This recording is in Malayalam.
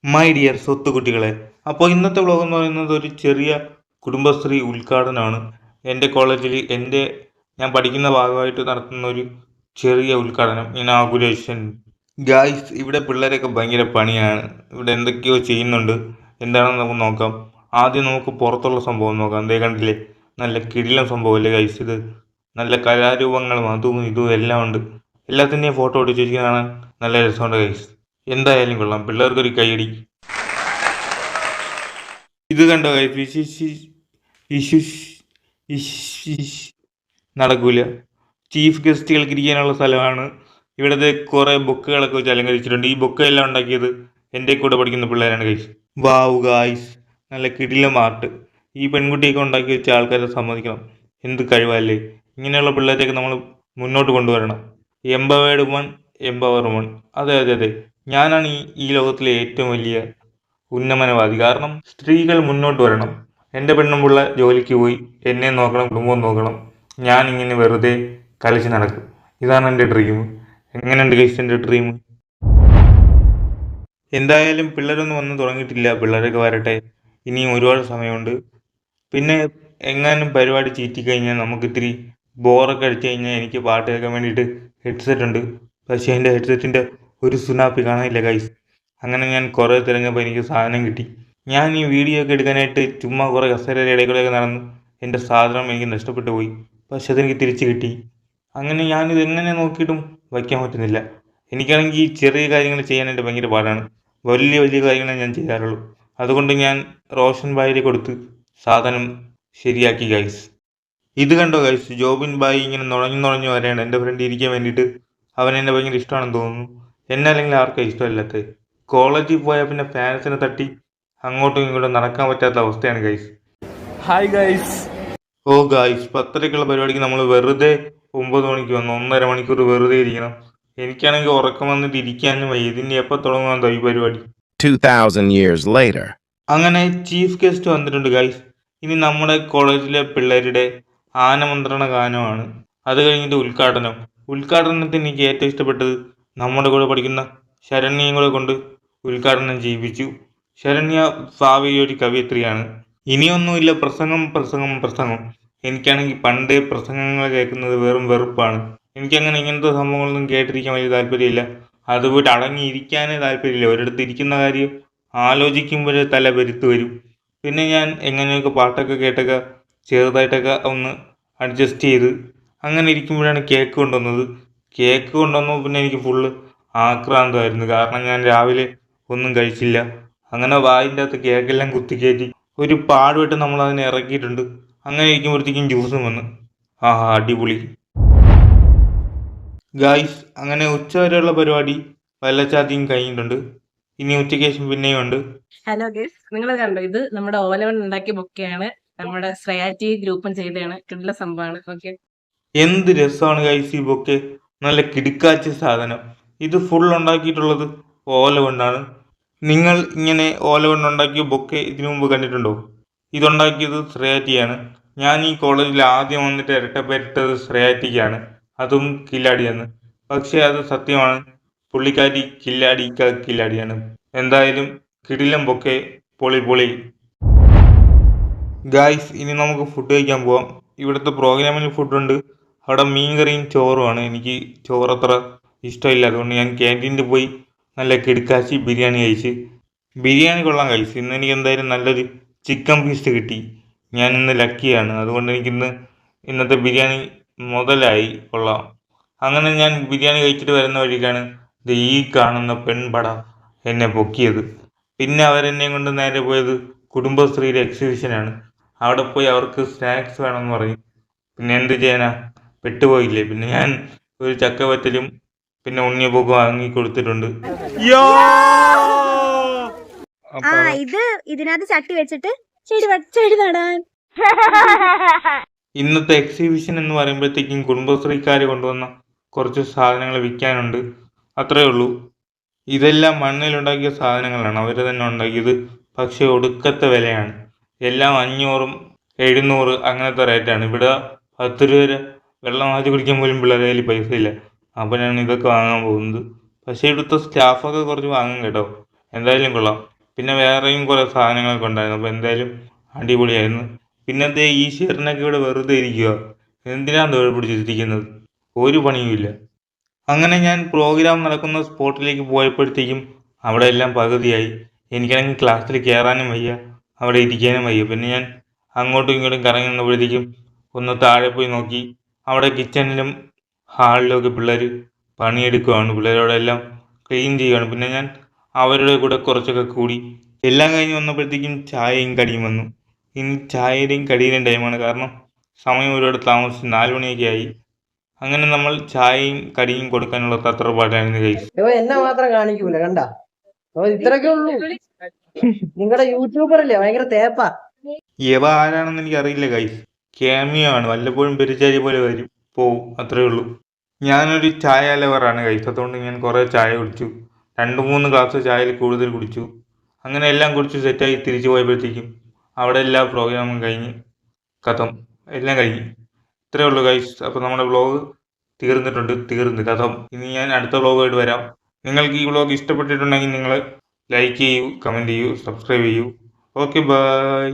മൈ ഡിയർ സ്വത്തുകുട്ടികളെ, അപ്പോൾ ഇന്നത്തെ വ്ലോഗ് എന്ന് പറയുന്നത് ഒരു ചെറിയ കുടുംബശ്രീ ഉദ്ഘാടനമാണ്. എൻ്റെ കോളേജിൽ ഞാൻ പഠിക്കുന്ന ഭാഗമായിട്ട് നടത്തുന്ന ഒരു ചെറിയ ഉദ്ഘാടനം, ഇനാഗുറേഷൻ. ഗായ്സ്, ഇവിടെ പിള്ളേരൊക്കെ ഭയങ്കര പണിയാണ്. ഇവിടെ എന്തൊക്കെയോ ചെയ്യുന്നുണ്ട്. എന്താണെന്ന് നമുക്ക് നോക്കാം. ആദ്യം നമുക്ക് പുറത്തുള്ള സംഭവം നോക്കാം. എന്തേ കണ്ടില്ലേ, നല്ല കിടിലം സംഭവമല്ലേ ഗായ്സ് ഇത്. നല്ല കലാരൂപങ്ങളും അതും ഇതും എല്ലാം ഉണ്ട്. എല്ലാത്തിൻ്റെയും ഫോട്ടോ എടുത്ത് വെച്ചിരിക്കുന്നതാണ്. നല്ല രസമുണ്ട് ഗൈസ്. എന്തായാലും കൊള്ളാം, പിള്ളേർക്കൊരു കൈയടി. ഇത് കണ്ടോ നടക്കൂല. ചീഫ് ഗസ്റ്റുകൾക്ക് ഇരിക്കാനുള്ള സ്ഥലമാണ്. ഇവിടുത്തെ കുറെ ബുക്കുകളൊക്കെ വെച്ച് അലങ്കരിച്ചിട്ടുണ്ട്. ഈ ബുക്കെല്ലാം ഉണ്ടാക്കിയത് എൻ്റെ കൂടെ പഠിക്കുന്ന പിള്ളേരാണ് ഗൈസ്. വാവ് ഗായ്സ്, നല്ല കിടിലം ആർട്ട്. ഈ പെൺകുട്ടിയൊക്കെ ഉണ്ടാക്കി വെച്ച ആൾക്കാരെ സമ്മതിക്കണം. എന്ത് കഴിവല്ലേ. ഇങ്ങനെയുള്ള പിള്ളേരെയൊക്കെ നമ്മൾ മുന്നോട്ട് കൊണ്ടുവരണം. Empowered one, empower one. അതെ അതെ അതെ, ഞാനാണ് ഈ ലോകത്തിലെ ഏറ്റവും വലിയ ഉന്നമനവാദി. കാരണം സ്ത്രീകൾ മുന്നോട്ട് വരണം. എൻ്റെ പെണ്ണുമ്പിള്ള ജോലിക്ക് പോയി എന്നെ നോക്കണം, കുടുംബം നോക്കണം. ഞാൻ ഇങ്ങനെ വെറുതെ കളിച്ച് നടക്കും. ഇതാണ് എൻ്റെ ഡ്രീം. എങ്ങനെയുണ്ട് ഗൈസ് എൻ്റെ ഡ്രീം? എന്തായാലും പിള്ളേരൊന്നും വന്ന് തുടങ്ങിയിട്ടില്ല. പിള്ളേരൊക്കെ വരട്ടെ, ഇനിയും ഒരുപാട് സമയമുണ്ട്. പിന്നെ എങ്ങാനും പരിപാടി ചീറ്റിക്കഴിഞ്ഞാൽ നമുക്ക് ഇത്തിരി ബോറൊക്കെ അടിച്ചു കഴിഞ്ഞാൽ എനിക്ക് പാട്ട് കേൾക്കാൻ വേണ്ടിയിട്ട് ഹെഡ്സെറ്റ് ഉണ്ട്. പക്ഷേ എൻ്റെ ഹെഡ്സെറ്റിൻ്റെ ഒരു സുനാപ്പി കാണാനില്ല ഗൈസ്. അങ്ങനെ ഞാൻ കുറേ തിരഞ്ഞപ്പോൾ എനിക്ക് സാധനം കിട്ടി. ഞാൻ ഈ വീഡിയോ ഒക്കെ എടുക്കാനായിട്ട് ചുമ്മാ കുറേ കസേരയുടെ ഇടയിലൂടെയൊക്കെ നടന്നു. എൻ്റെ സാധനം എനിക്ക് നഷ്ടപ്പെട്ടു പോയി. പക്ഷെ അതെനിക്ക് തിരിച്ച് കിട്ടി. അങ്ങനെ ഞാനിത് എങ്ങനെ നോക്കിയിട്ടും വയ്ക്കാൻ പറ്റുന്നില്ല. എനിക്കാണെങ്കിൽ ഈ ചെറിയ കാര്യങ്ങൾ ചെയ്യാനായിട്ട് ഭയങ്കര പാടാണ്. വലിയ വലിയ കാര്യങ്ങളെ ഞാൻ ചെയ്യാറുള്ളൂ. അതുകൊണ്ട് ഞാൻ റോഷൻ ഭായിയെ കൊടുത്ത് സാധനം ശരിയാക്കി ഗൈസ്. ഇത് കണ്ടോ ഗൈസ്, ജോബിൻ ബായി ഇങ്ങനെ നുഴഞ്ഞു വരെയാണ് എൻ്റെ ഫ്രണ്ട് ഇരിക്കാൻ വേണ്ടിയിട്ട്. അവൻ എന്നെ ഭയങ്കര ഇഷ്ടമാണെന്ന് തോന്നുന്നു. എന്നെ അല്ലെങ്കിൽ ആർക്കാണ് ഇഷ്ടമല്ലാത്തത്. കോളേജിൽ പോയാൽ പിന്നെ ഫാൻസിനെ തട്ടി അങ്ങോട്ടും ഇങ്ങോട്ടും നടക്കാൻ പറ്റാത്ത അവസ്ഥയാണ് guys. Hi guys. Oh guys, 10:30 പരിപാടിക്ക് നമ്മൾ വെറുതെ 9 മണിക്ക് വന്നു. 1.5 മണിക്കൂർ വെറുതെ ഇരിക്കണം. എനിക്കാണെങ്കിൽ ഉറക്കം വന്നിട്ട് ഇരിക്കാനും വയ്യ. ഇതിൻ്റെ എപ്പോൾ തുടങ്ങുന്നതോ ഈ പരിപാടി. 2000 years later. അങ്ങനെ ചീഫ് ഗസ്റ്റ് വന്നിട്ടുണ്ട് ഗൈസ്. ഇനി നമ്മുടെ കോളേജിലെ പിള്ളേരുടെ ആനമന്ത്രണ ഗാനമാണ്. അത് കഴിഞ്ഞിട്ട് ഉദ്ഘാടനത്തിന് എനിക്ക് ഏറ്റവും ഇഷ്ടപ്പെട്ടത് നമ്മുടെ കൂടെ പഠിക്കുന്ന ശരണ്യയും കൂടെ കൊണ്ട് ഉദ്ഘാടനം ചെയ്യിപ്പിച്ചു. ശരണ്യ ഭാവിയിൽ ഒരു കവിയത്രിയാണ്. ഇനിയൊന്നുമില്ല, പ്രസംഗം. എനിക്കാണെങ്കിൽ പണ്ടേ പ്രസംഗങ്ങൾ കേൾക്കുന്നത് വെറും വെറുപ്പാണ്. എനിക്കങ്ങനെ ഇങ്ങനത്തെ സംഭവങ്ങളൊന്നും കേട്ടിരിക്കാൻ വലിയ താല്പര്യമില്ല. അത് പോയിട്ട് അടങ്ങിയിരിക്കാനേ താല്പര്യമില്ല. ഒരിടത്ത് ഇരിക്കുന്ന കാര്യം ആലോചിക്കുമ്പോഴേ തല പെരുത്ത് വരും. പിന്നെ ഞാൻ എങ്ങനെയൊക്കെ പാട്ടൊക്കെ കേട്ടൊക്കെ ചെറുതായിട്ടൊക്കെ ഒന്ന് അഡ്ജസ്റ്റ് ചെയ്ത് അങ്ങനെ ഇരിക്കുമ്പോഴാണ് കേക്ക് കൊണ്ടുവന്നത്. പിന്നെ എനിക്ക് ഫുള്ള് ആക്രാന്തമായിരുന്നു. കാരണം ഞാൻ രാവിലെ ഒന്നും കഴിച്ചില്ല. അങ്ങനെ വായിൻ്റെ അകത്ത് കേക്കെല്ലാം കുത്തിക്കയറ്റി ഒരു പാടുമായിട്ട് നമ്മൾ അതിനെ ഇറക്കിയിട്ടുണ്ട്. അങ്ങനെ ഇരിക്കുമ്പോഴത്തേക്കും ജ്യൂസും വന്ന്. ആഹാ, അടിപൊളി ഗായ്സ്. അങ്ങനെ ഉച്ചവരെയുള്ള പരിപാടി വെള്ളച്ചാത്തിയും കഴിഞ്ഞിട്ടുണ്ട്. ഇനി ഉച്ചയ്ക്ക് ശേഷം പിന്നെയും ഉണ്ട്. ഹലോ ഗൈസ്, നിങ്ങൾ കണ്ടോ? ഇത് നമ്മുടെ ഓലവൺ ഉണ്ടാക്കിയ ബൊക്കെയാണ്. നമ്മുടെ ശ്രേയാറ്റി ഗ്രൂപ്പും ചെയ്തതാണ്. കിട്ടുന്ന സംഭവമാണ്. ഓക്കെ, എന്ത് രസമാണ് ഗൈസ് ഈ ബൊക്കെ. നല്ല കിടുക്കാച്ച സാധനം. ഇത് ഫുൾ ഉണ്ടാക്കിയിട്ടുള്ളത് ഓല കൊണ്ടാണ്. നിങ്ങൾ ഇങ്ങനെ ഓല കൊണ്ടുണ്ടാക്കിയ ബൊക്കെ ഇതിനു മുമ്പ് കണ്ടിട്ടുണ്ടോ? ഇതുണ്ടാക്കിയത് ശ്രേയാറ്റിയാണ്. ഞാൻ ഈ കോളേജിൽ ആദ്യം വന്നിട്ട് ഇരട്ടപ്പേരിട്ടത് ശ്രേയാറ്റിക്കാണ്, അതും കില്ലാടിയെന്ന്. പക്ഷേ അത് സത്യമാണ്, പുള്ളിക്കാരി കില്ലാടിയാണ്. എന്തായാലും കിടിലം ബൊക്കെ, പൊളി. ഗായ്സ്, ഇനി നമുക്ക് ഫുഡ് കഴിക്കാൻ പോവാം. ഇവിടുത്തെ പ്രോഗ്രാമിൽ ഫുഡുണ്ട്. അവിടെ മീൻകറിയും ചോറുമാണ്. എനിക്ക് ചോറത്ര ഇഷ്ടമില്ല. അതുകൊണ്ട് ഞാൻ ക്യാൻറ്റീനിൽ പോയി നല്ല കിടുക്കാച്ചി ബിരിയാണി കഴിച്ച്. ബിരിയാണി കൊള്ളാം കഴിച്ച്. ഇന്ന് എനിക്ക് എന്തായാലും നല്ലൊരു ചിക്കൻ പീസ് കിട്ടി. ഞാൻ ഇന്ന് ലക്കിയാണ്. അതുകൊണ്ട് ഇന്നത്തെ ബിരിയാണി മുതലായി, കൊള്ളാം. അങ്ങനെ ഞാൻ ബിരിയാണി കഴിച്ചിട്ട് വരുന്ന വഴിക്കാണ് ഈ കാണുന്ന പെൺപട എന്നെ പൊക്കിയത്. പിന്നെ അവരെന്നെ കൊണ്ട് നേരെ പോയത് കുടുംബശ്രീയുടെ എക്സിബിഷനാണ്. അവിടെ പോയി അവർക്ക് സ്നാക്സ് വേണമെന്ന് പറയും. പിന്നെ എന്ത് ചെയ്യാനാ, പെട്ടുപോയില്ലേ. പിന്നെ ഞാൻ ഒരു ചക്കവറ്റലും പിന്നെ ഉണ്ണിയപ്പൊക്കെ വാങ്ങി കൊടുത്തിട്ടുണ്ട്. ഇത് ഇതിനകത്ത് ചട്ടി വെച്ചിട്ട് ചെടി നടാൻ. ഇന്നത്തെ എക്സിബിഷൻ എന്ന് പറയുമ്പോഴത്തേക്കും കുടുംബശ്രീക്കാർ കൊണ്ടുവന്ന കുറച്ച് സാധനങ്ങൾ വിൽക്കാനുണ്ട്. അത്രയേ ഉള്ളൂ. ഇതെല്ലാം മണ്ണിലുണ്ടാക്കിയ സാധനങ്ങളാണ്, അവർ തന്നെ ഉണ്ടാക്കിയത്. പക്ഷേ ഒടുക്കത്തെ വിലയാണ്. എല്ലാം 500, 700 അങ്ങനത്തെ റേറ്റാണ്. ഇവിടെ 10 രൂപ വരെ വെള്ളം വാങ്ങി കുടിക്കാൻ പോലും പിള്ളേരെ കയ്യിൽ പൈസ ഇല്ല. അപ്പോൾ ഞാൻ ഇതൊക്കെ വാങ്ങാൻ പോകുന്നത്. പക്ഷേ ഇവിടുത്തെ സ്റ്റാഫൊക്കെ കുറച്ച് വാങ്ങും കേട്ടോ. എന്തായാലും കൊള്ളാം. പിന്നെ വേറെയും കുറേ സാധനങ്ങളൊക്കെ ഉണ്ടായിരുന്നു. അപ്പോൾ എന്തായാലും അടിപൊളിയായിരുന്നു. പിന്നെ ദേ ഈ ഷെറിനൊക്കെ ഇവിടെ വെറുതെ ഇരിക്കുക. എന്തിനാണ് തൊഴിൽ പിടിച്ചിരിക്കുന്നത്? ഒരു പണിയുമില്ല. അങ്ങനെ ഞാൻ പ്രോഗ്രാം നടക്കുന്ന സ്പോട്ടിലേക്ക് പോയപ്പോഴത്തേക്കും അവിടെ എല്ലാം പകുതിയായി. എനിക്കാണെങ്കിൽ ക്ലാസ്സിൽ കയറാനും വയ്യ, അവിടെ ഇരിക്കാനും വയ്യ. പിന്നെ ഞാൻ അങ്ങോട്ടും ഇങ്ങോട്ടും കറങ്ങി നിന്നപ്പോഴത്തേക്കും ഒന്ന് താഴെ പോയി നോക്കി. അവിടെ കിച്ചണിലും ഹാളിലും ഒക്കെ പിള്ളേർ പണിയെടുക്കുകയാണ്. പിള്ളേരോടെ എല്ലാം ക്ലീൻ ചെയ്യുകയാണ്. പിന്നെ ഞാൻ അവരുടെ കൂടെ കുറച്ചൊക്കെ കൂടി. എല്ലാം കഴിഞ്ഞ് വന്നപ്പോഴത്തേക്കും ചായയും കടിയും വന്നു. ഇനി ചായയുടെയും കടിയുടെയും ടൈമാണ്. കാരണം സമയം ഒരുപാട് താമസിച്ച് 4 മണിയൊക്കെ ആയി. അങ്ങനെ നമ്മൾ ചായയും കടിയും കൊടുക്കാനുള്ള തത്രപ്പാടായിരുന്നു ഗൈസ്. എന്നെ മാത്രം കാണിക്കൂല കണ്ട ഇത്രയൊക്കെ ഉള്ളൂ. നിങ്ങളുടെ യൂട്യൂബർ അല്ലേ ഭയങ്കര തേപ്പാ. യവ ആരാണെന്ന് എനിക്ക് അറിയില്ല ഗൈസ്. ക്യാമിയോ ആണ്. വല്ലപ്പോഴും പെരിച്ചാരി പോലെ വരും, പോവും, അത്രേ ഉള്ളൂ. ഞാനൊരു ചായ ലവറാണ് ഗൈസ്. അതുകൊണ്ട് ഞാൻ കുറേ ചായ കുടിച്ചു. 2-3 ഗ്ലാസ് ചായയിൽ കൂടുതൽ കുടിച്ചു. അങ്ങനെ എല്ലാം കുടിച്ച് സെറ്റായി തിരിച്ചു പോയപ്പോഴത്തേക്കും അവിടെ എല്ലാ പ്രോഗ്രാമും കഴിഞ്ഞ് കഥം എല്ലാം കഴിഞ്ഞ്. ഇത്രേ ഉള്ളൂ ഗൈസ്. അപ്പോൾ നമ്മുടെ വ്ളോഗ് തീർന്നു കഥം. ഇനി ഞാൻ അടുത്ത വ്ളോഗായിട്ട് വരാം. നിങ്ങൾക്ക് ഈ വ്ളോഗ് ഇഷ്ടപ്പെട്ടിട്ടുണ്ടെങ്കിൽ നിങ്ങൾ ലൈക്ക് ചെയ്യൂ, കമൻറ്റ് ചെയ്യൂ, സബ്സ്ക്രൈബ് ചെയ്യൂ. Okay, by.